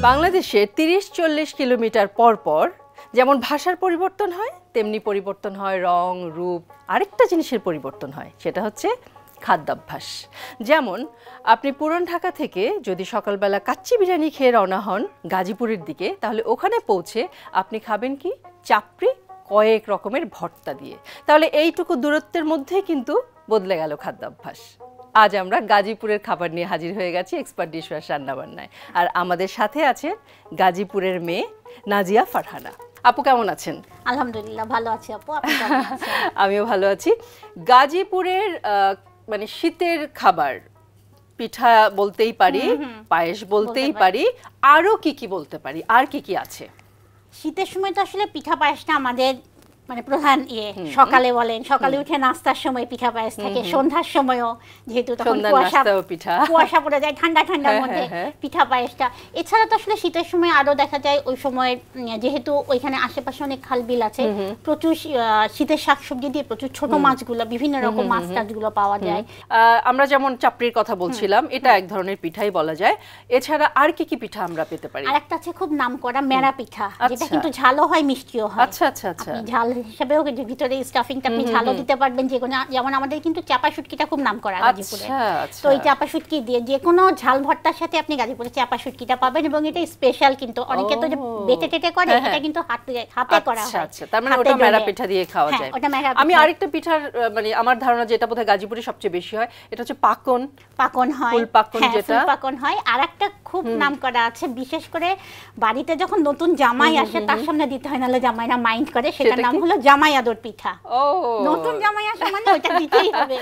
বাংলাদেশে ৩০-৪০ কিলোমিটার পর পর যেমন ভাষার পরিবর্তন হয় তেমনি পরিবর্তন হয় রং রূপ। আরেকটা জিনিসের পরিবর্তন হয়, সেটা হচ্ছে খাদ্যাভ্যাস। যেমন আপনি পুরান ঢাকা থেকে যদি সকালবেলা কাচ্চি বিরিয়ানি খেয়ে রওনা হন গাজীপুরের দিকে, তাহলে ওখানে পৌঁছে আপনি খাবেন কি? চাপড়ি, কয়েক রকমের ভর্তা দিয়ে। তাহলে এইটুকু দূরত্বের মধ্যে কিন্তু বদলে গেল খাদ্যাভ্যাস। আজ আমরা গাজীপুরের খাবার নিয়ে হাজির হয়ে গেছি এক্সপার্ট ডিশওয়াশ রান্নাবান্নায়। আর আমাদের সাথে আছে গাজীপুরের মেয়ে নাজিয়া ফারহানা। আপু কেমন আছেন? আলহামদুলিল্লাহ ভালো আছি আপু, আপনি কেমন আছেন? আমিও ভালো আছি। গাজীপুরের মানে শীতের খাবার, পিঠা বলতেই পারি, পায়েস বলতেই পারি, আরো কি কি বলতে পারি? আর কি কি আছে? শীতের সময় তো আসলে পিঠা পায়েসটা আমাদের মানে প্রধান সকালে বলেন, সকালে উঠে নাস্তার সময় পিঠা পায়েস থাকে, সন্ধ্যার সময়ও যেহেতু তখন কুয়াশা পড়ে যায় ঠান্ডা ঠান্ডার মধ্যে পিঠা পায়েসটা। এছাড়া তো আসলে শীতের সময় আরো দেখা যায় ওই সময় যেহেতু ওইখানে আশেপাশে অনেক খাল বিল আছে, প্রচুর শীতের শাকসবজি দিয়ে প্রচুর ছোট মাছগুলো, বিভিন্ন রকম মাছ টাছগুলো পাওয়া যায়। আমরা যেমন চাপড়ির কথা বলছিলাম, এটা এক ধরনের পিঠাই বলা যায়। এছাড়া আর কি কি পিঠা আমরা পেতে পারি? আর একটা আছে খুব নামকরা মেরা পিঠা, যেটা কিন্তু ঝালও হয় মিষ্টিও হয়। আচ্ছা আচ্ছা আচ্ছা। ঝাল হিসেবেও ভিতরে স্টাফিংটা আপনি ঝালও দিতে পারবেন, যে কোনো, যেমন আমাদের কিন্তু চাপা শুটকিটা খুব নামকরা গাজীপুরে। তো এই চাপা শুটকি দিয়ে যে কোনো ঝাল ভর্তার সাথে আপনি গাজীপুরে চাপা শুটকিটা পাবেন, এবং এটা স্পেশাল। কিন্তু অনেকে তো যে বেটে টেটে করে, এটা কিন্তু হাতে করা হয়। আচ্ছা, তার মানে ওটা মেরা পিঠা দিয়ে খাওয়া যায়। আমি আরেকটা পিঠার মানে আমার ধারণা যেটা বোধহয় গাজীপুরে সবচেয়ে বেশি হয়, এটা হচ্ছে পাকন। পাকন হয়, ফুল পাকন, যেটা পাকন হয়। আরেকটা খুব নামকরা আছে, বিশেষ করে বাড়িতে যখন নতুন জামাই আসে তার সামনে দিতে হয়, নাহলে জামাইরা মাইন্ড করে, সেটার নাম হলো জামাই আদর পিঠা। নতুন জামাই আসে মানে ওটা দিতেই হবে।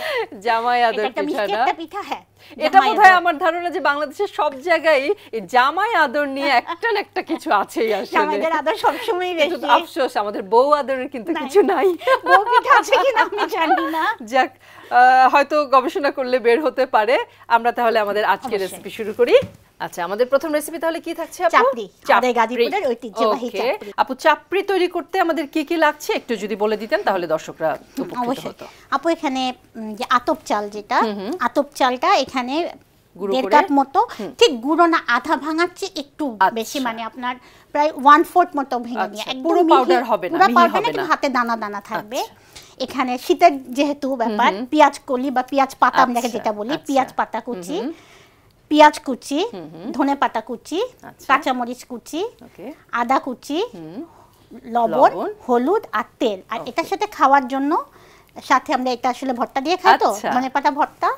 জামাই আদর পিঠা না? পিঠা, হ্যাঁ। এটা বোধহয় আমার ধারণা যে বাংলাদেশের সব জায়গায় এই জামাই আদর নিয়ে একটা না একটা কিছু আছেই। আসলে জামাইদের আদর সবসময় বেশি। আফসোস আমাদের বউ আদরের কিন্তু কিছু নাই। বউ পিঠা আছে কিনা আমি জানি না। যাক, হয়তো গবেষণা করলে বের হতে পারে। আমরা তাহলে আমাদের আজকের রেসিপি শুরু করি। আচ্ছা, আমাদের প্রথম রেসিপি তাহলে কি থাকছে আপু? চাপড়ি, আমাদের গাজীপুরের ঐতিহ্যবাহী চাপড়ি। আপু, চাপড়ি তৈরি করতে আমাদের কি কি লাগছে একটু যদি বলে দিতেন তাহলে দর্শকরা উপকৃত হতো। আপু, এখানে যে আতপ চাল, যেটা আতপ চালটা এখানে 1.5 কাপ মতো, ঠিক গুঁড়ো না, আধা ভাঙার চেয়ে একটু বেশি, মানে আপনার প্রায় 1/4 মতো ভেঙে নিয়ে, একদম পুরো পাউডার হবে না, পুরো পাউডার না, হাতে দানা দানা থাকবে। এখানে শীতের যেহেতু ব্যাপার, পেঁয়াজ কলি বা পেঁয়াজ পাতা আমরা যেটা বলি, পেঁয়াজ পাতা কুচি, পেঁয়াজ কুচি, ধনে পাতা কুচি, কাঁচামরিচ কুচি, আদা কুচি, লবণ, হলুদ আর তেল। আর এটার সাথে খাওয়ার জন্য সাথে আমরা এটা আসলে ভর্তা দিয়ে খাই, তো ধনে পাতা ভর্তা।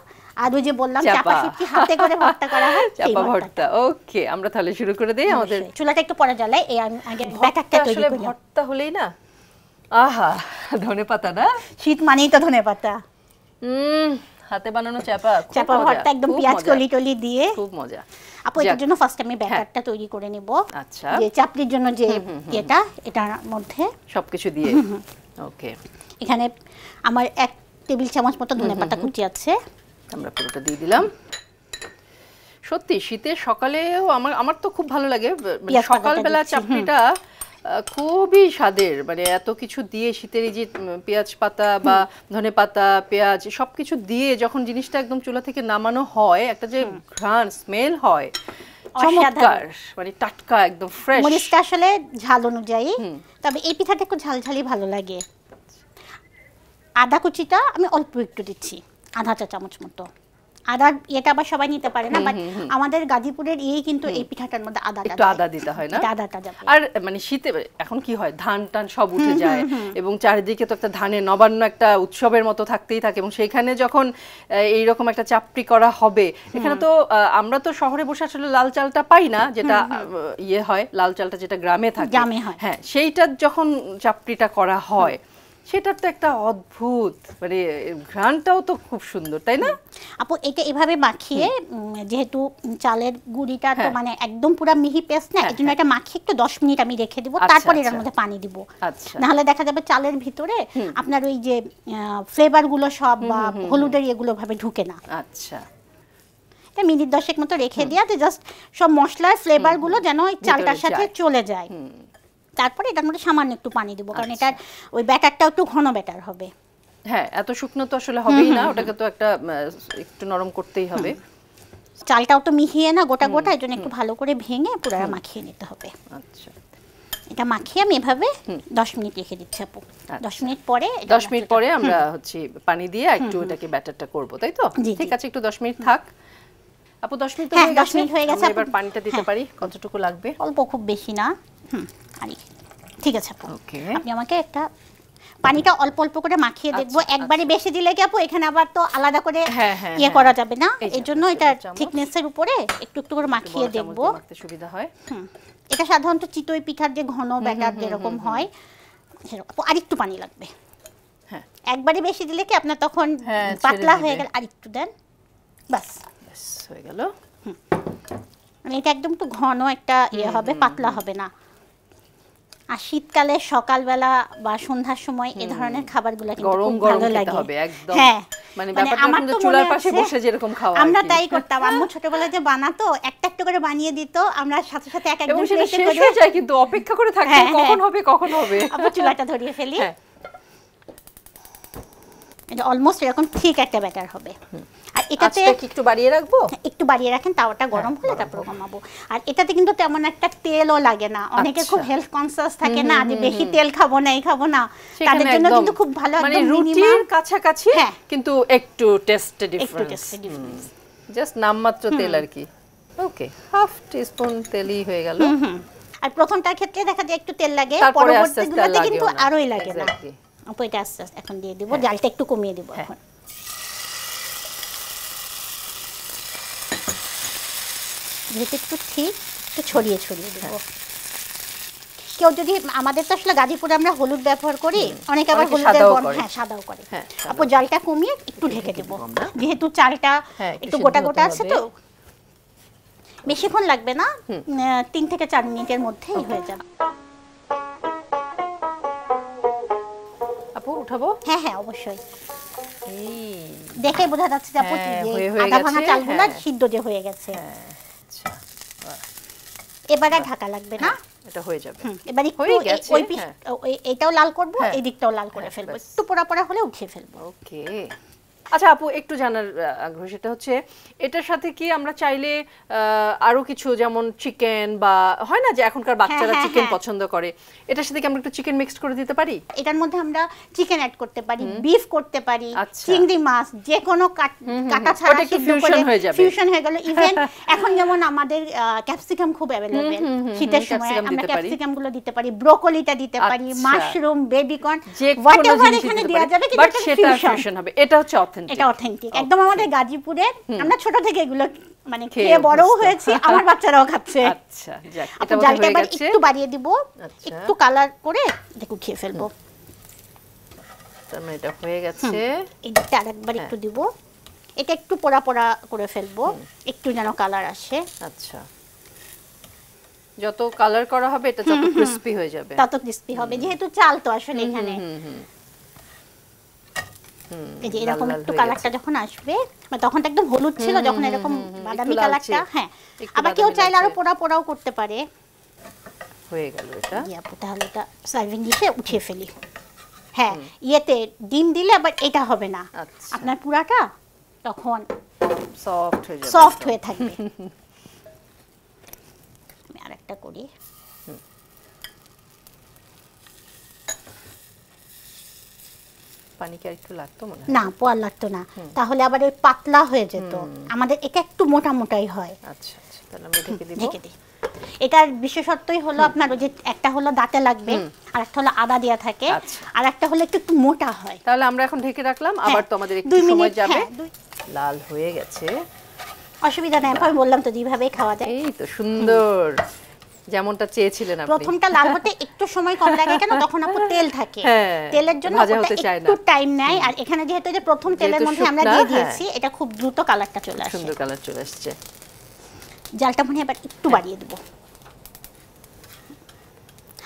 আর ওই যে বললাম চাপা শুটকি হাতে করে ভর্তা করা হয়, চাপা ভর্তা। ওকে, আমরা তাহলে শুরু করে দেই। আমাদের চুলাটা একটু পরে জ্বালাই, এই আগে ব্যাটারটা তৈরি করি। ভর্তা হলেই না, আহা, ধনে পাতা না, শীত মানেই তো ধনে পাতা। হাতে বানানো চাপা ভর্তা, একদম পেঁয়াজ কলি টলি দিয়ে, খুব মজা। আপু, এটার জন্য ফার্স্ট আমি ব্যাটারটা তৈরি করে নেব। আচ্ছা, যে চাপড়ির জন্য যে এটার মধ্যে সবকিছু দিয়ে। ওকে, এখানে আমার 1 টেবিল চামচ মতো ধনেপাতা কুচি আছে, আমরা পুরোটা দিয়ে দিলাম। সত্যি শীতের সকালেও আমার তো খুব ভালো লাগে সকালবেলা চাপড়িটা, খুবই স্বাদের। মানে এত কিছু দিয়ে শীতের এই যে পেঁয়াজ পাতা বা ধনে পাতা, পেঁয়াজ সবকিছু দিয়ে যখন জিনিসটা একদম চুলা থেকে নামানো হয়, একটা যে ঘ্রাণ স্মেল হয় চমৎকার, মানে টাটকা একদম ফ্রেশ। মরিচটা আসলে ঝাল অনুযায়ী, তবে এই পিঠাটা একটু ঝালঝালি ভালো লাগে। আদা কুচিটা আমি অল্প একটু দিচ্ছি, আধা চা চামচ মতো। আদা এটা আবার সবাই নিতে পারে না, বাট আমাদের গাজীপুরের কিন্তু এই পিঠাটার মধ্যে একটু আদা দিতে হয় না, আদাটা যাবে। আর মানে শীতে এখন কি হয়, ধান টান সব উঠে যায়, এবং চারিদিকে তো একটা ধানের নবান্ন একটা উৎসবের মতো থাকতেই থাকে, এবং সেইখানে যখন এইরকম একটা চাপড়ি করা হবে, এখানে তো আমরা তো শহরে বসে আসলে লাল চালটা পাই না, যেটা হয় লাল চালটা যেটা গ্রামে থাকে, হ্যাঁ, সেইটা যখন চাপড়িটা করা হয় সেটার তো একটা অদ্ভুত, মানে ঘ্রাণটাও তো খুব সুন্দর, তাই না আপু? এটা এভাবে মাখিয়ে, যেহেতু চালের গুঁড়িটা তো মানে একদম পুরো মিহি পেস্ট না, এজন্য এটা মাখিয়ে একটু 10 মিনিট আমি রেখে দিব, তারপরে এর মধ্যে পানি দিব। নাহলে দেখা যাবে চালের ভিতরে আপনার ওই যে ফ্লেভার গুলো সব বা হলুদের এগুলো ভাবে ঢুকে না। আচ্ছা, এটা মিনিট 10 মতো রেখে দিয়া, জাস্ট সব মশলার ফ্লেভার গুলো যেন ওই চালটার সাথে চলে যায়। তারপরে এটার মধ্যে সামান্য একটু পানি দিব, কারণ এটার ওই ব্যাটারটাও একটু ঘন ব্যাটার হবে। হ্যাঁ, এত শুকনো তো আসলে হবেই না, ওটাকে তো একটু নরম করতেই হবে। চালটাও তো মিহিয়ে না গোটা গোটা, এই জন্য একটু ভালো করে ভেঙে পুরো মাখিয়ে নিতে হবে। আচ্ছা, এটা মাখিয়ে আমি এভাবে 10 মিনিট রেখে দিচ্ছি আপু। 10 মিনিট পরে 10 মিনিট পরে আমরা হচ্ছে পানি দিয়ে একটু এটাকে ব্যাটারটা করব, তাই তো? ঠিক আছে, একটু 10 মিনিট থাক আপু। 10 মিনিট হ্যাঁ 10 মিনিট হয়ে গেছে। এবার পানিটা দিতে পারি, কতটুকু লাগবে? অল্প, খুব বেশি না। আরে ঠিক আছে আপু, ওকে। আপনি আমাকে একটা পানিটা অল্প অল্প করে মাখিয়ে দেখবো। একবারে বেশি দিলে কি আপু এখানে আবার তো আলাদা করে ইয়ে করা যাবে না, এই জন্য এটা থিকনেসের উপরে একটু একটু করে মাখিয়ে দেখবো, সুবিধা হয়। এটা সাধারণত চিতই পিঠার যে ঘন ব্যাটার যেরকম হয় সেরকম। আরেকটু পানি লাগবে। হ্যাঁ, একবারে বেশি দিলে কি আপনার তখন পাতলা হয়ে গেল, আরেকটু দেন, বাস হয়ে গেল। মানে এটা একদম তো ঘন একটা ইয়ে হবে, পাতলা হবে না। আর শীতকালে সকালবেলা বা সন্ধ্যার সময় এই ধরনের খাবারগুলো কিন্তু গরম খুব গরম ভালো খেতে লাগে। হবে একদম। হ্যাঁ, মানে ব্যাপারটা কিন্তু চুলার পাশে বসে যেরকম খাওয়া, আমরা তাই করতাম। আম্মু ছোটবেলায় যে বানাতো একটা একটা করে বানিয়ে দিত, আমরা সাথে সাথে এক একজন প্লেটে করে শেষ হয়ে যায়, কিন্তু অপেক্ষা করে থাকতে কখন হবে কখন হবে। আবার চুলাটা ধরিয়ে ফেলি। এটা অলমোস্ট এরকম ঠিক একটা ব্যাটার হবে। আর এটাতে একটু বাড়িয়ে রাখবো, একটু বাড়িয়ে রাখেন, তাওয়াটা গরম হলে তারপর কমাবো। আর এটাতে কিন্তু তেমন একটা তেলও লাগে না। অনেকে খুব হেলথ কনসিয়াস থাকে না, যে বেশি তেল খাবো না, এই খাবো না, তাদের জন্য কিন্তু খুব ভালো, মানে একদম রুটির কাছাকাছি, কিন্তু একটু টেস্ট ডিফারেন্স, জাস্ট নামমাত্র তেল আর কি। ওকে, হাফ টিস্পুন তেলই হয়ে গেল। আর প্রথমটার ক্ষেত্রে দেখা যায় একটু তেল লাগে, পরবর্তীগুলোতে কিন্তু আরোই লাগে না। আপু এটা আস্তে আস্তে এখন দিয়ে দিব, জালটা একটু কমিয়ে দিব এখন। যেহেতু একটু ঠিক একটু ছড়িয়ে ছড়িয়ে দেবো। কেউ যদি, আমাদের তো আসলে গাজীপুরে আমরা হলুদ ব্যবহার করি, অনেকে আবার হলুদের গন্ধ, হ্যাঁ সাদাও করে। আপু জালটা কমিয়ে একটু ঢেকে দেবো, যেহেতু চালটা একটু গোটা গোটা আছে তো বেশিক্ষণ লাগবে না, 3 থেকে 4 মিনিটের মধ্যেই হয়ে যাবে। আপু উঠাবো? হ্যাঁ হ্যাঁ অবশ্যই, দেখে বোঝা যাচ্ছে যে আপু আধা ভাঙা চালগুলো সিদ্ধ যে হয়ে গেছে। এবারে ঢাকা লাগবে না, এটা হয়ে যাবে। এবারে এটাও লাল করব, এই দিকটাও লাল করে ফেলবো, একটু পোড়া পোড়া হলে উঠিয়ে ফেলবো। ওকে। আচ্ছা আপু, একটু জানার আগ্রহ, সেটা হচ্ছে এটার সাথে কি আমরা চাইলে আরো কিছু, যেমন চিকেন বা হয় না যে এখনকার বাচ্চারা চিকেন পছন্দ করে, এটার সাথে কি আমরা একটু চিকেন মিক্সড করে দিতে পারি? এটার মধ্যে আমরা চিকেন অ্যাড করতে পারি, বিফ করতে পারি, চিংড়ি মাছ, যে কোনো কাটা ছাড়া ফিউশন হয়ে গেল। ইভেন এখন যেমন আমাদের ক্যাপসিকাম খুব অ্যাভেলেবেল, শীতের সময় আমরা ক্যাপসিকাম গুলো দিতে পারি, ব্রোকলিটা দিতে পারি, মাশরুম, বেবি কর্ন, হোয়াটএভার এখানে দেওয়া যাবে, কিন্তু বাট সেটা ফিউশন হবে। এটা হচ্ছে এটা অথেন্টিক একদম আমাদের গাজীপুরের। আমরা ছোট থেকে এগুলো মানে খেয়ে বড়ও হয়েছি, আমার বাচ্চারাও খাচ্ছে। আচ্ছা, যাক, এটা জালটা এবার একটু বাড়িয়ে দিব, একটু কালার করে দেখো খেয়ে ফেলবো। তার মানে এটা হয়ে গেছে। এই দিকটা আরেকবার একটু দিব, এটা একটু পোড়া পোড়া করে ফেলবো, একটু যেন কালার আসে। আচ্ছা, যত কালার করা হবে এটা তত ক্রিস্পি হয়ে যাবে, তত ক্রিস্পি হবে, যেহেতু চাল তো আসলে এখানে। এই যে এরকম একটু কালারটা যখন আসবে, তখন তো একদম হলুদ ছিল, যখন এরকম বাদামি কালারটা, হ্যাঁ আবার কেউ চাইলে আরো পোড়া পোড়াও করতে পারে। হয়ে গেল এটা। আপু তাহলে এটা সার্ভিং ডিশে উঠিয়ে ফেলি। হ্যাঁ, ইয়েতে ডিম দিলে আবার এটা হবে না, আপনার পুরাটা তখন সফট হয়ে থাকবে। আমি আরেকটা করি। পানি কি একটু লাগতো মনে হয়? না, পোয়া লাগতো না, তাহলে আবার ওই পাতলা হয়ে যেত। আমাদের এটা একটু মোটা মোটাই হয়। আচ্ছা আচ্ছা, তাহলে আমি ঢেকে দিব। ঢেকে দিই। এটার বিশেষত্বই হলো আপনার ওই যে একটা হলো দাঁতে লাগবে, আর একটা হলো আদা দেয়া থাকে, আর একটা হলো একটু মোটা হয়। তাহলে আমরা এখন ঢেকে রাখলাম, আবার তো আমাদের একটু সময় যাবে। লাল হয়ে গেছে, অসুবিধা নাই, আমি বললাম তো যেভাবেই খাওয়া যায়। এই তো সুন্দর, যেমনটা চেয়েছিলেন আপনি। প্রথমটা লাল হতে একটু সময় কম লাগে, কেন তখন আপু তেল থাকে, তেলের জন্য একটু টাইম নেয়। আর এখানে যেহেতু যে প্রথম তেলের মধ্যে আমরা দিয়ে দিয়েছি, এটা খুব দ্রুত কালারটা চলে আসে, সুন্দর কালার চলে আসছে। জালটা মনে এবার একটু বাড়িয়ে দেব।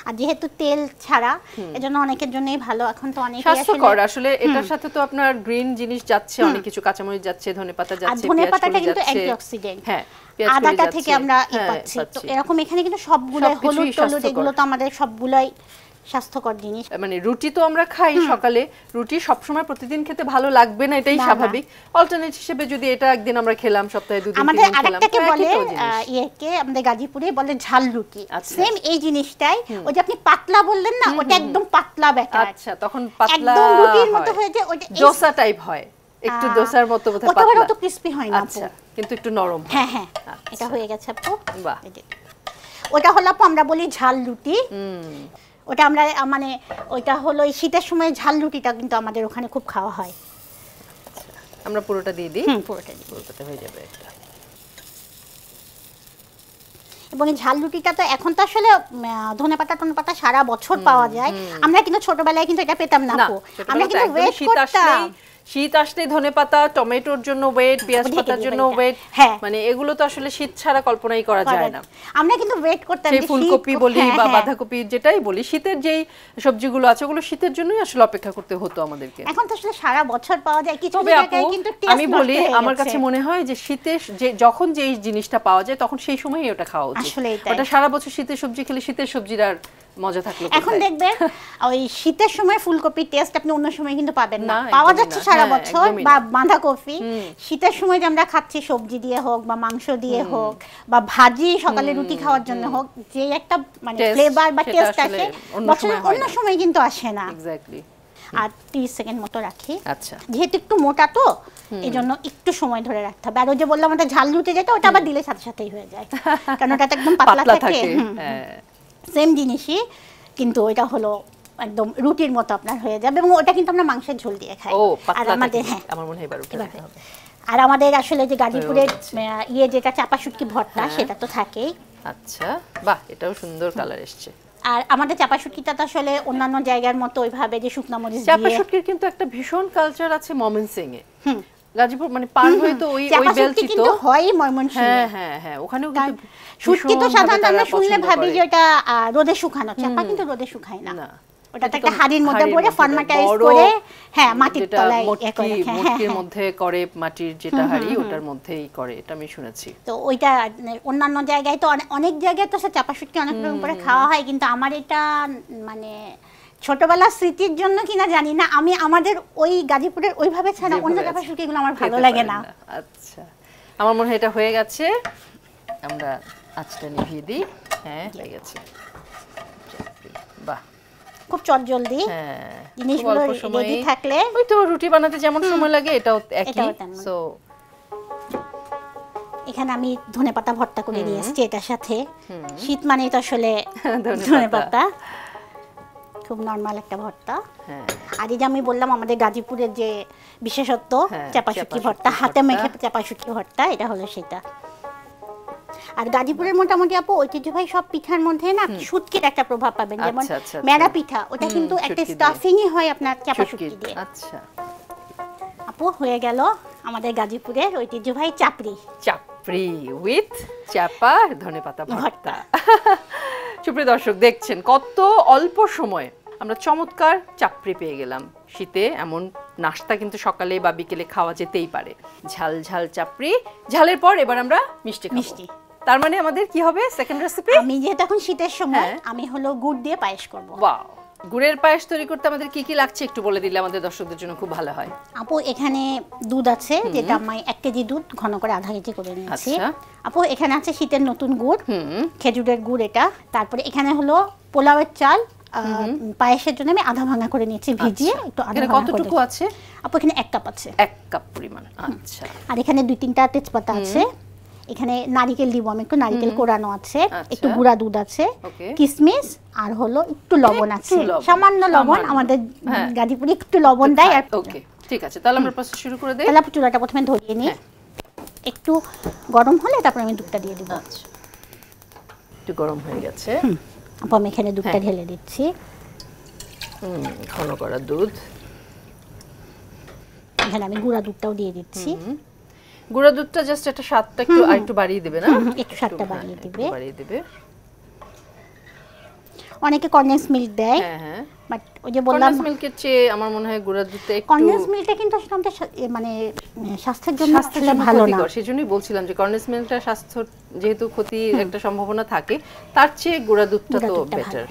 আর যেহেতু তেল ছাড়া, এজন্য অনেকের জন্যই ভালো। এখন তো অনেকেই স্বাস্থ্যকর আসলে, এটার সাথে তো আপনার গ্রিন জিনিস যাচ্ছে, অনেক কিছু, কাঁচামরিচ যাচ্ছে, ধনেপাতা যাচ্ছে, আর ধনেপাতাটা কিন্তু অ্যান্টিঅক্সিডেন্ট, হ্যাঁ আদাটা থেকে আমরা পাচ্ছি। তো এরকম এখানে কিন্তু সবগুলো হলুদ টলুদ এগুলো তো আমাদের সবগুলাই স্বাস্থ্যকর জিনিস। মানে রুটি তো আমরা খাই সকালে, রুটি সবসময় প্রতিদিন খেতে ভালো লাগবে না, এটাই স্বাভাবিক। অল্টারনেট হিসেবে যদি এটা একদিন আমরা খেলাম, সপ্তাহে 2 দিন 3 দিন আমাদের খেলাম, আরেকটাকে তো বলে একই তো জিনিস। ইয়েকে আমাদের গাজীপুরে বলে ঝাল রুটি। আচ্ছা। সেম এই জিনিসটাই, ওই যে আপনি পাতলা বললেন না, ওটা একদম পাতলা ব্যাটার, আচ্ছা, তখন পাতলা একদম রুটির মতো হয়। হয়ে যায়। ওটা ডোসা টাইপ হয়, একটু ডোসার মতো বোধহয় ওটা আবার পাতলা। অত ক্রিস্পি হয় না আপু। আচ্ছা, কিন্তু একটু নরম হয়। হ্যাঁ হ্যাঁ, আচ্ছা। এটা হয়ে গেছে আপু। বাহ। এই যে। ওটা হলো আপু আমরা বলি ঝাল রুটি। ওটা আমরা মানে ওইটা হলো এই শীতের সময় ঝাল রুটিটা কিন্তু আমাদের ওখানে খুব খাওয়া হয়। আমরা পুরোটা দিয়ে দিই। পুরোটা দিই। পুরোটাতে হয়ে যাবে একটা। এবং এই ঝাল রুটিটা তো এখন তো আসলে ধনেপাতা সারা বছর পাওয়া যায়। আমরা কিন্তু ছোটবেলায় কিন্তু এটা পেতাম না না, আপু। ছোটবেলায় আমরা তো কিন্তু একদমই ওয়েট করতাম। শীত আসলেই ধনেপাতা, টমেটোর জন্য ওয়েট, পেঁয়াজ ঢেকে পাতার দিই জন্য বাড়িটা। ওয়েট, হ্যাঁ। মানে এগুলো তো আসলে শীত ছাড়া কল্পনাই করা যায় না। আমরা কিন্তু ওয়েট করতাম সেই যে ফুলকপি শীত বলি হ্যাঁ, বা হ্যাঁ। বাঁধাকপি যেটাই বলি, শীতের যেই সবজিগুলো আছে ওগুলো শীতের জন্যই আসলে অপেক্ষা করতে হতো আমাদেরকে। এখন তো আসলে সারা বছর পাওয়া যায় কিছু তবে আপু জায়গায় কিন্তু টেস্ট আমি বলি, আমার কাছে মনে হয় যে শীতে যখন যেই জিনিসটা পাওয়া যায় তখন সেই সময়ই ওটা খাওয়া উচিত। আসলেই তাই। ওটা সারা বছর শীতের সবজি খেলে শীতের সবজির আর মজা থাকলো এখন কোথায়? দেখবেন ওই শীতের সময় ফুলকপির টেস্ট আপনি অন্য সময় কিন্তু পাবেন না। না, পাওয়া একদমই যাচ্ছে না। সারা হ্যাঁ, বছর, একদমই বা না। বাঁধাকপি শীতের সময় যে আমরা খাচ্ছি সবজি দিয়ে হোক বা মাংস দিয়ে হোক বা ভাজি সকালে রুটি খাওয়ার জন্য হোক, যে একটা মানে Taste, ফ্লেভার বা সেটা টেস্ট আসলে আসে অন্য বছরের সময় হয় অন্য না। সময় কিন্তু আসে না। এক্স্যাক্টলি। আর 30 সেকেন্ড মতো রাখি। আচ্ছা। যেহেতু একটু মোটা তো এই জন্য একটু সময় ধরে রাখতে হবে। আর ওই যে বললাম ওটা ঝাল রুটি যেটা, ওটা আবার দিলে সাথে সাথেই হয়ে যায়, কারণ ওটা তো একদম পাতলা থাকে। হ্যাঁ। সেম জিনিসই, কিন্তু ওইটা হলো একদম রুটির মতো আপনার হয়ে যাবে। এবং ওটা কিন্তু আমরা মাংসের ঝোল দিয়ে খাই। ও আর পাতলা আমাদের থাকে। হ্যাঁ, আমার মনে হয় এবার উঠে এভাবে। যেতে হবে। আর আমাদের আসলে যে গাজীপুরের যাচ্ছে। ইয়ে যেটা চাপা শুটকি ভর্তা, হ্যাঁ। সেটা তো থাকেই। আচ্ছা, বাহ, এটাও সুন্দর কালার এসছে। আর আমাদের চাপা শুটকিটা তো আসলে অন্যান্য জায়গার মতো ওইভাবে যে শুকনা মরিচ চাপা দিয়ে, শুটকির কিন্তু একটা ভীষণ কালচার আছে ময়মনসিং এ। গাজীপুর মানে পার হয়ে তো ওই চাপা শুটকি বেলচিত। কিন্তু হয় ময়মনসিংহে। হ্যাঁ হ্যাঁ হ্যাঁ, ওখানেও কিন্তু শুটকি তো ভীষণভাবে সাধারণত আমরা তারা শুনলে পছন্দ ভাবি করে। যে ওটা রোদে শুকানো, চাপা কিন্তু রোদে শুকায় না। না, ওটা তো এটা একটা তো হাড়ির মধ্যে হাঁড়ির পরে মধ্যে ফরমাটাইজ বড়, করে, হ্যাঁ, মাটির যেটা তলায় করে মটকি, রাখে। হ্যাঁ, মটকির হ্যাঁ। মধ্যে করে, মাটির যেটা হাড়ি ওটার মধ্যেই করে, এটা আমি শুনেছি। তো ওইটা অন্যান্য জায়গায় তো অনেক জায়গায় তো সে চাপা শুটকি অনেক রকম করে খাওয়া হয়, কিন্তু আমার এটা মানে ছোটবেলার স্মৃতির জন্য কিনা জানি না, আমি আমাদের ওই গাজীপুরের ওইভাবে ছাড়া অন্য যেভাবে চাপা আছে, শুটকিগুলো আমার ভালো খেতে লাগে পারেন না। আচ্ছা, আমার মনে হয় এটা হয়ে গেছে। আমরা আঁচটা নিভিয়ে দিই। হ্যাঁ, হয়ে গেছে। বাহ, খুব চটজলদি হ্যাঁ, জিনিসগুলো খুব অল্প সময়ে। রেডি থাকলে ওই তো রুটি বানাতে যেমন সময় লাগে এটাও একই। এটাও তেমন। সো এখানে আমি ধনেপাতা ভর্তা করে নিয়ে এসেছি এটার সাথে। শীত মানেই তো আসলে ধনেপাতা, খুব নরমাল একটা ভর্তা। হ্যাঁ, আর এই যে আমি বললাম আমাদের গাজীপুরের যে বিশেষত্ব হ্যাঁ, চাপা শুটকি চাপা ভর্তা, শুটকি হাতে ভর্তা। মেখে চাপা শুটকি ভর্তা, এটা হলো সেটা। আর গাজীপুরের মোটামুটি আপু ঐতিহ্যবাহী সব পিঠার মধ্যে না শুটকির একটা প্রভাব পাবেন, যেমন আচ্ছা, আচ্ছা, আচ্ছা। মেরা পিঠা, ওটা কিন্তু একটা শুটকি দিয়ে। স্টাফিংই হয় আপনার চাপা শুটকি, শুটকি দিয়ে। আচ্ছা। আপু হয়ে গেল আমাদের গাজীপুরের ঐতিহ্যবাহী চাপড়ি। চাপড়ি উইথ চাপা ধনেপাতা ভর্তা। ভর্তা। সুপ্রিয় দর্শক, দেখছেন কত অল্প সময় আমরা চমৎকার চাপড়ি পেয়ে গেলাম। শীতে এমন নাস্তা কিন্তু সকালে বা বিকেলে খাওয়া যেতেই পারে। ঝাল ঝাল চাপড়ি, ঝালের পর এবার আমরা মিষ্টি খাবো। মিষ্টি। তার মানে আমাদের কি হবে সেকেন্ড রেসিপি? আমি যেহেতু এখন শীতের সময়, হ্যাঁ। আমি হলো গুড় দিয়ে পায়েস করব। ওয়াও, গুড়ের পায়েস তৈরি করতে আমাদের কি কি লাগছে একটু বলে দিলে আমাদের দর্শকদের জন্য খুব ভালো হয়। আপু এখানে দুধ আছে, যেটা আমি 1 কেজি দুধ ঘন করে আধা কেজি করে নিয়েছি। আচ্ছা। আপু এখানে আছে শীতের নতুন গুড়, খেজুরের গুড় এটা। তারপরে এখানে হলো পোলাওয়ের চাল, পায়েসের জন্য আমি আধা ভাঙা করে নিয়েছি ভিজিয়ে, আচ্ছা। একটু আধা এখানে ভাঙা করে। কতটুকু আছে? আপু এখানে 1 কাপ আছে। 1 কাপ পরিমাণ। আচ্ছা। আর এখানে 2-3টা তেজপাতা আছে। এখানে নারকেল দিব, আমি একটু নারকেল কোরানো আছে, আচ্ছা। একটু গুঁড়া দুধ আছে, ওকে। কিশমিশ, আর হলো একটু লবণ আছে, লবণ, সামান্য লবণ। সামান্য। আমাদের হ্যাঁ। গাজীপুরে একটু লবণ দেয়। আর ওকে, ঠিক আছে, তাহলে আমরা প্রসেস শুরু করে দেই। তাহলে আপু চুলাটা প্রথমে ধরিয়ে নিই, হ্যাঁ। একটু গরম হলে তারপর আমি দুধটা দিয়ে দিব। আচ্ছা, একটু গরম হয়ে গেছে। আপু আমি এখানে দুধটা ঢেলে দিচ্ছি। ঘন করা দুধ। এখানে আমি গুঁড়া দুধটাও দিয়ে দিচ্ছি। গুঁড়া দুধটা জাস্ট একটা স্বাদটা একটু আরেকটু বাড়িয়ে দিবে না? একটু স্বাদটা হ্যাঁ, বাড়িয়ে একটু দিবে। বাড়িয়ে দিবে। অনেকে কনডেন্স মিল্ক দেয়, হ্যাঁ হ্যাঁ, বাট ওই যে বললাম কনডেন্স মিল্কের চেয়ে আমার মনে হয় গুঁড়া দুধটা একটু কনডেন্স মিল্কটা কিন্তু আসলে আমাদের মানে স্বাস্থ্যের জন্য স্বাস্থ্যের আসলে জন্য ভালো না। ক্ষতিকর। সেজন্যই বলছিলাম যে কনডেন্স মিল্কটা স্বাস্থ্য যেহেতু ক্ষতির একটা সম্ভাবনা থাকে, তার চেয়ে গুঁড়া দুধটা তো গুঁড়া দুধটা বেটার।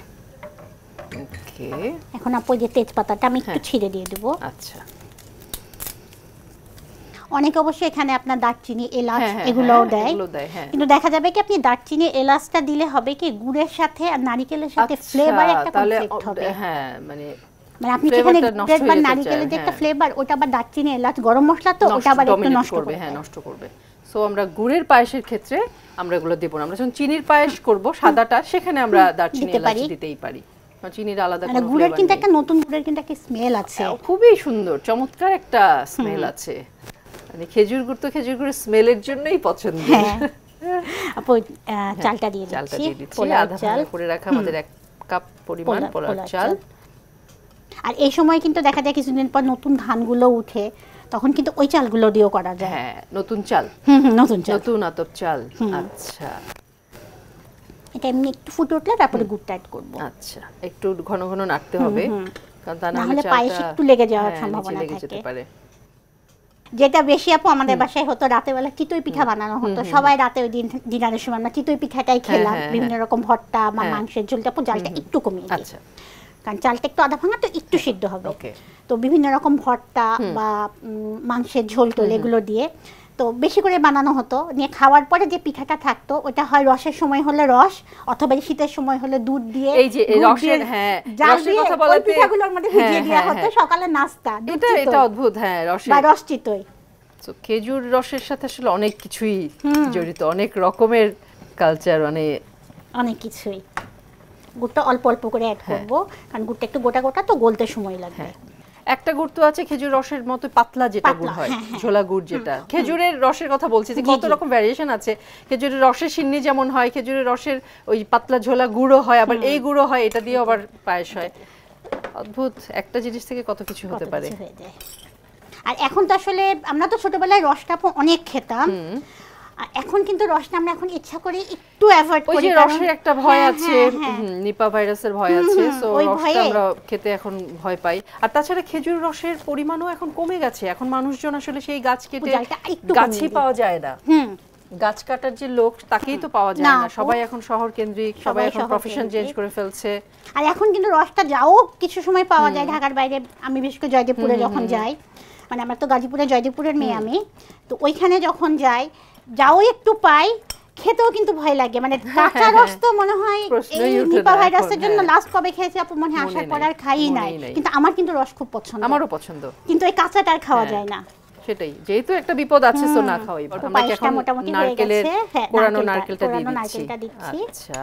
ওকে, এখন আপু এই যে তেজপাতাটা আমি একটু ছিঁড়ে দিয়ে দেবো। আচ্ছা। অনেকে অবশ্যই এখানে আপনার দারচিনি, এলাচ হ্যাঁ, এগুলোও হ্যাঁ, দেয়, এগুলো দেয়, হ্যাঁ। কিন্তু দেখা যাবে কি আপনি দারচিনি এলাচটা দিলে হবে কি গুড়ের সাথে আর নারিকেলের সাথে আচ্ছা, ফ্লেভার একটা তাহলে কনফ্লিক্ট হবে। হ্যাঁ, মানে মানে আপনি যেখানে ফ্লেভারটা নষ্ট গুড়ের বা হয়ে যেতে নারিকেলের চায়, যে একটা হ্যাঁ। ফ্লেভার, ওটা আবার দারচিনি, এলাচ, গরম মশলা তো ওটা আবার একটু dominate নষ্ট করবে, করবে। হ্যাঁ, নষ্ট করবে। সো আমরা গুড়ের পায়েসের ক্ষেত্রে আমরা এগুলো দেব না। আমরা যখন চিনির পায়েস করব সাদাটা, সেখানে আমরা দারচিনি দিতে এলাচ পারি। দিতেই পারি। কারণ চিনির আলাদা মানে কোনো গুড়ের ফ্লেভার কিন্তু নেই। একটা নতুন গুড়ের কিন্তু একটা স্মেল আছে। খুবই সুন্দর, চমৎকার একটা স্মেল আছে। মানে খেজুর গুড় তো খেজুর গুড়ের স্মেলের জন্যই পছন্দ। হ্যাঁ। আপু চালটা দিয়ে চালটা দিচ্ছি, দিয়ে দিচ্ছি, পোলাও আধা চাল। ভাঙা করে রাখা আমাদের 1 কাপ পরিমাণ পোলাও চাল। আর এই সময় কিন্তু দেখা যায় কিছুদিন পর নতুন ধানগুলো উঠে, তখন কিন্তু ওই চালগুলো দিয়েও করা যায়। হ্যাঁ, নতুন চাল, নতুন চাল, নতুন আতপ চাল। আচ্ছা, এটা এমনি একটু ফুটে উঠলে তারপরে গুড়টা অ্যাড করব। আচ্ছা, একটু ঘন ঘন নাড়তে হবে, কারণ তা না নাহলে হলে পায়েস চালটা একটু লেগে যাওয়ার নিচে সম্ভাবনা লেগে যেতে থাকে। পারে। যেটা বেশি আপু আমাদের বাসায় হতো, রাতের বেলা চিতই পিঠা বানানো হতো, সবাই রাতে ওই দিন ডিনারের সময় আমরা চিতই পিঠাটাই খেলাম, বিভিন্ন রকম ভর্তা বা মাংসের ঝোলটা আপু জালটা একটু কমিয়ে দিই, আচ্ছা, কারণ চালটা একটু আধা ভাঙা তো একটু সিদ্ধ হবে। ওকে। তো বিভিন্ন রকম ভর্তা বা মাংসের ঝোল টোল এগুলো দিয়ে তো বেশি করে বানানো হতো, নিয়ে খাওয়ার পরে যে পিঠাটা থাকতো ওটা হয় রসের সময় হলে রস, অথবা শীতের সময় হলে দুধ দিয়ে, এই যে রসের, হ্যাঁ, জাল রসের দিয়ে কথা ওই বলাতে পিঠাগুলোর মধ্যে ভিজিয়ে দেওয়া হতো সকালে নাস্তা। এটা অদ্ভুত, হ্যাঁ, রসের বা রস চিতই। তো খেজুর রসের সাথে আসলে অনেক কিছুই জড়িত, অনেক রকমের কালচার, মানে অনেক কিছুই। গুড়টা অল্প অল্প করে অ্যাড করব, কারণ গুড়টা একটু গোটা গোটা তো গলতে সময় লাগবে। একটা গুড় তো আছে খেজুর রসের মতো পাতলা, যেটা গুড় হয়, ঝোলা গুড় যেটা। খেজুরের রসের কথা বলছি যে কত রকম ভ্যারিয়েশন আছে। খেজুরের রসের সিন্নি যেমন হয়, খেজুরের রসের ওই পাতলা ঝোলা গুড়ও হয়, আবার এই গুড়ও হয়, এটা দিয়ে আবার পায়েস হয়। অদ্ভুত, একটা জিনিস থেকে কত কিছু হতে পারে। আর এখন তো আসলে আমরা তো ছোটবেলায় রসটা অনেক খেতাম, আর এখন কিন্তু রসটা আমরা এখন ইচ্ছা করে একটু অ্যাভয়েড করি। ওই যে রসের একটা ভয় আছে, নিপা ভাইরাসের ভয় আছে, সো রসটা আমরা খেতে এখন ভয় পাই। আর তাছাড়া খেজুর রসের পরিমাণও এখন কমে গেছে। এখন মানুষজন আসলে সেই গাছ কেটে, গাছই পাওয়া যায় না। গাছ কাটার যে লোক, তাকেই তো পাওয়া যায় না। সবাই এখন শহর কেন্দ্রিক, সবাই এখন প্রফেশন চেঞ্জ করে ফেলছে। আর এখন কিন্তু রসটা যাও কিছু সময় পাওয়া যায় ঢাকার বাইরে। আমি বিশেষ করে জয়দেবপুরে যখন যাই, মানে আমরা তো গাজীপুরে জয়দেবপুরের মেয়ে আমি, তো ওইখানে যখন যাই যাও একটু পাই, খেতেও কিন্তু ভয় লাগে। মানে কাঁচা রস তো মনে হয় এই নিপা ভাইরাসের জন্য লাস্ট কবে খেয়েছি আপু মনে হয় আসার পর আর খাই নাই, কিন্তু আমার কিন্তু রস খুব পছন্দ। আমারও পছন্দ, কিন্তু এই কাঁচাটা আর খাওয়া যায় না। সেটাই, যেহেতু একটা বিপদ আছে, সো না খাওয়াই ভালো। আমরা এখন নারকেলের কোরানো নারকেলটা দিচ্ছি। আচ্ছা,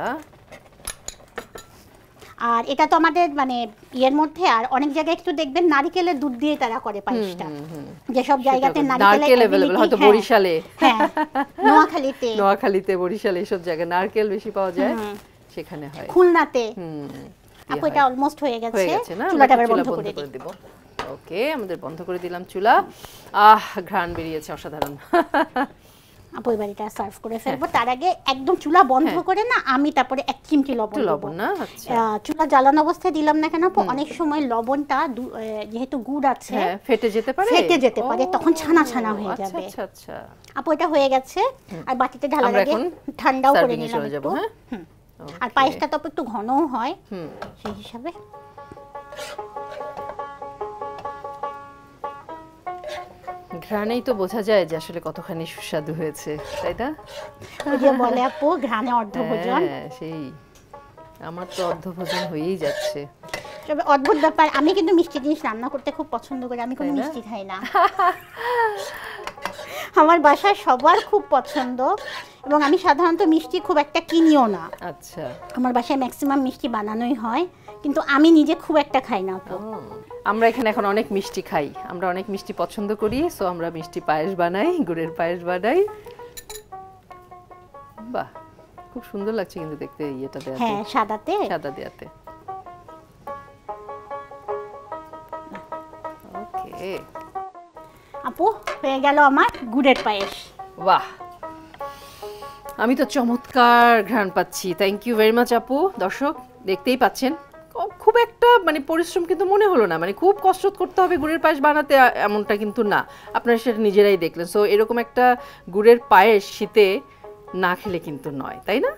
আর এটা তো আমাদের মানে ইয়ের মধ্যে, আর অনেক জায়গায় একটু দেখবেন নারকেলের দুধ দিয়ে তারা করে পায়েসটা, যেসব জায়গাতে নারকেল अवेलेबल, হয়তো বরিশালে, হ্যাঁ, নোয়াখালীতে, বরিশালে এইসব জায়গায় নারকেল বেশি পাওয়া যায়, সেখানে হয়। খুলনাতে। আপু এটা অলমোস্ট হয়ে গেছে, চুলাটা আবার বন্ধ করে দেব। ওকে, আমাদের বন্ধ করে দিলাম চুলা। ঘ্রাণ বেরিয়েছে অসাধারণ। আপু এবার এটা সার্ভ করে ফেলবো। তার আগে একদম চুলা বন্ধ করে না আমি তারপরে 1 চিমটি লবণ না, আচ্ছা, চুলা জ্বালানো অবস্থায় দিলাম না কেন আপু, অনেক সময় লবণটা যেহেতু গুড় আছে ফেটে যেতে পারে, তখন ছানা ছানা হয়ে যাবে। আচ্ছা আচ্ছা, আপু এটা হয়ে গেছে। আর বাটিতে ঢালার আগে ঠান্ডাও করে নিলাম একটু। আর পায়েসটা তো একটু ঘনও হয় সেই হিসাবে। ঘ্রাণেই তো বোঝা যায় যে আসলে কতখানি সুস্বাদু হয়েছে, তাই না? ওই যে বলে আপু ঘ্রাণে অর্ধভোজন। সেই, আমার তো অর্ধভোজন হয়েই যাচ্ছে। তবে অদ্ভুত ব্যাপার, আমি কিন্তু মিষ্টি জিনিস রান্না করতে খুব পছন্দ করি, আমি কোনো মিষ্টি খাই না। আমার বাসায় সবার খুব পছন্দ, এবং আমি সাধারণত মিষ্টি খুব একটা কিনিও না। আচ্ছা, আমার বাসায় ম্যাক্সিমাম মিষ্টি বানানোই হয়, কিন্তু আমি নিজে খুব একটা খাই না। আমরা এখানে এখন অনেক মিষ্টি খাই, আমরা অনেক মিষ্টি পছন্দ করি, সো আমরা মিষ্টি পায়েস বানাই, গুড়ের পায়েস বানাই। বাহ, খুব সুন্দর লাগছে কিন্তু দেখতে এটা দেয়াতে। হ্যাঁ, সাদা দেয়াতে। ওকে আপু, হয়ে গেল আমার গুড়ের পায়েস। বাহ, আমি তো চমৎকার ঘ্রাণ পাচ্ছি। থ্যাংক ইউ ভেরি মাচ আপু। দর্শক দেখতেই পাচ্ছেন, খুব একটা মানে পরিশ্রম কিন্তু মনে হলো না, মানে খুব কষ্ট করতে হবে গুড়ের পায়েস বানাতে এমনটা কিন্তু না, আপনারা সেটা নিজেরাই দেখলেন। সো এরকম একটা গুড়ের পায়েস শীতে না খেলে কিন্তু নয়, তাই না?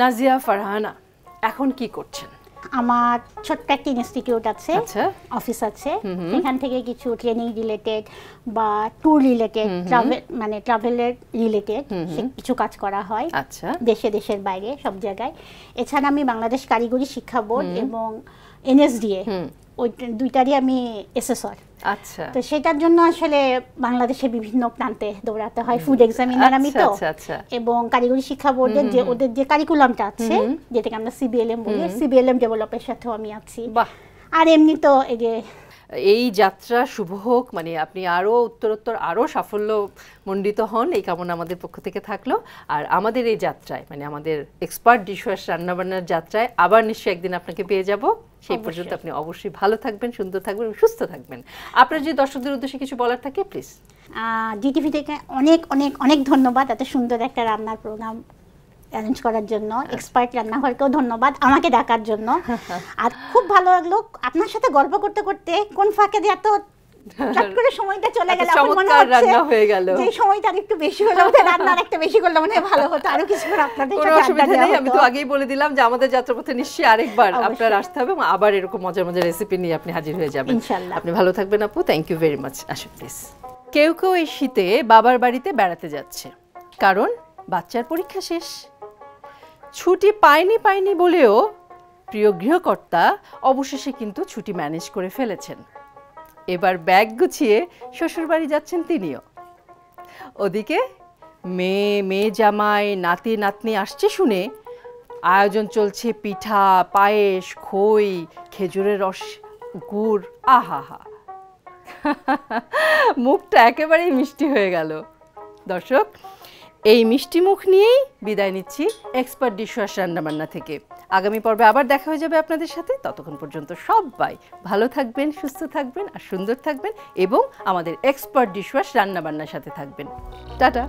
নাজিয়া, ফারহানা, এখন কি করছেন? আমার ছোট্ট একটা ইনস্টিটিউট আছে, আচ্ছা অফিস আছে, সেখান থেকে কিছু ট্রেনিং রিলেটেড বা ট্যুর রিলেটেড, ট্রাভেলের রিলেটেড কিছু কাজ করা হয়। আচ্ছা দেশের বাইরে সব জায়গায়। এছাড়া আমি বাংলাদেশ কারিগরি শিক্ষা বোর্ড এবং এনএসডিএ ওই দুইটারই আমি এসেসর। আচ্ছা তো সেটার জন্য আসলে বাংলাদেশের বিভিন্ন প্রান্তে দৌড়াতে হয়। ফুড এক্সামিনার আমি তো, এবং কারিগরি শিক্ষা বোর্ডের যে ওদের যে কারিকুলামটা আছে যেটাকে আমরা সিবিএলএম বলি, সিবিএলএম ডেভেলপের সাথেও আমি আছি। আর এমনি তো এই যে এই যাত্রা শুভ হোক, মানে আপনি আরও উত্তরোত্তর আরও সাফল্য মণ্ডিত হন, এই কামনা আমাদের পক্ষ থেকে থাকলো। আর আমাদের এই যাত্রায়, মানে আমাদের এক্সপার্ট ডিশওয়াশ রান্নাবান্নার যাত্রায় আবার নিশ্চয়ই একদিন আপনাকে পেয়ে যাব। সেই পর্যন্ত আপনি অবশ্যই ভালো থাকবেন, সুন্দর থাকবেন, সুস্থ থাকবেন। আপনার যদি দর্শকদের উদ্দেশ্যে কিছু বলার থাকে প্লিজ। জিটিভি থেকে অনেক অনেক অনেক ধন্যবাদ এত সুন্দর একটা রান্নার প্রোগ্রাম অ্যারেঞ্জ করার জন্য। এক্সপার্ট রান্নাঘরকেও ধন্যবাদ আমাকে ডাকার জন্য। আর খুব ভালো লাগলো আপনার সাথে গল্প করতে করতে কোন ফাঁকে দিয়ে এত চট করে সময়টা চলে গেল, মনে রান্না হয়ে গেল। যে সময়টা একটু বেশি হলো, রান্নার একটা বেশি করলে মনে হয় ভালো হতো, আরো কিছু করে আপনাদের সাথে অসুবিধা নেই। আমি তো আগেই বলে দিলাম যে আমাদের যাত্রাপথে নিশ্চয়ই আরেকবার আপনার আসতে হবে এবং আবার এরকম মজার মজার রেসিপি নিয়ে আপনি হাজির হয়ে যাবেন ইনশাআল্লাহ। আপনি ভালো থাকবেন আপু, থ্যাংক ইউ ভেরি মাচ। আসুন প্লিজ। কেউ কেউ এই শীতে বাবার বাড়িতে বেড়াতে যাচ্ছে, কারণ বাচ্চার পরীক্ষা শেষ। ছুটি পায়নি বলেও প্রিয় গৃহকর্তা অবশেষে কিন্তু ছুটি ম্যানেজ করে ফেলেছেন। এবার ব্যাগ গুছিয়ে শ্বশুরবাড়ি যাচ্ছেন তিনিও। ওদিকে মেয়ে জামাই নাতি নাতনি আসছে শুনে আয়োজন চলছে পিঠা, পায়েস, খই, খেজুরের রস, গুড়। আহা হা, মুখটা একেবারেই মিষ্টি হয়ে গেল। দর্শক, এই মিষ্টি মুখ নিয়েই বিদায় নিচ্ছি এক্সপার্ট ডিশওয়াশ রান্নাবান্না থেকে। আগামী পর্বে আবার দেখা হয়ে যাবে আপনাদের সাথে। ততক্ষণ পর্যন্ত সবাই ভালো থাকবেন, সুস্থ থাকবেন আর সুন্দর থাকবেন, এবং আমাদের এক্সপার্ট ডিশওয়াশ রান্নাবান্নার সাথে থাকবেন। টাটা।